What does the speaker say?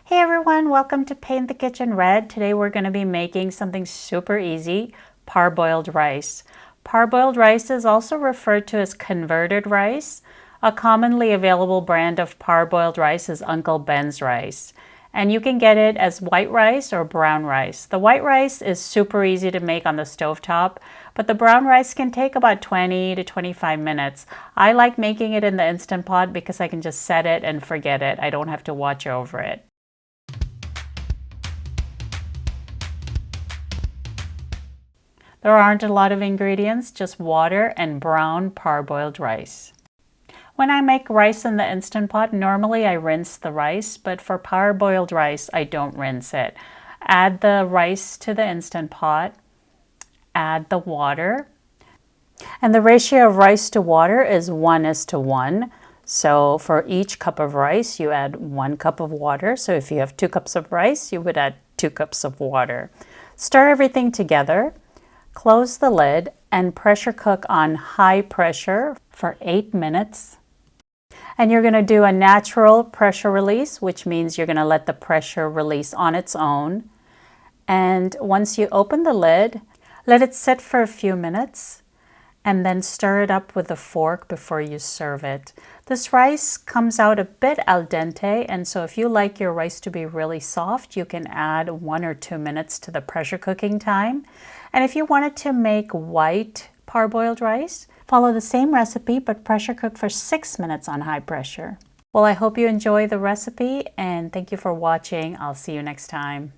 Hey everyone, welcome to Paint the Kitchen Red. Today we're going to be making something super easy, parboiled rice. Parboiled rice is also referred to as converted rice. A commonly available brand of parboiled rice is Uncle Ben's rice. And you can get it as white rice or brown rice. The white rice is super easy to make on the stovetop, but the brown rice can take about 20 to 25 minutes. I like making it in the Instant Pot because I can just set it and forget it. I don't have to watch over it. There aren't a lot of ingredients, just water and brown parboiled rice. When I make rice in the Instant Pot, normally I rinse the rice, but for parboiled rice, I don't rinse it. Add the rice to the Instant Pot, add the water, and the ratio of rice to water is 1:1. So for each cup of rice, you add 1 cup of water. So if you have 2 cups of rice, you would add 2 cups of water. Stir everything together. Close the lid and pressure cook on high pressure for 8 minutes. And you're going to do a natural pressure release, which means you're going to let the pressure release on its own. And once you open the lid, let it sit for a few minutes and then stir it up with a fork before you serve it. This rice comes out a bit al dente, and so if you like your rice to be really soft, you can add 1 or 2 minutes to the pressure cooking time. And if you wanted to make white parboiled rice, follow the same recipe but pressure cook for 6 minutes on high pressure. Well, I hope you enjoy the recipe and thank you for watching. I'll see you next time.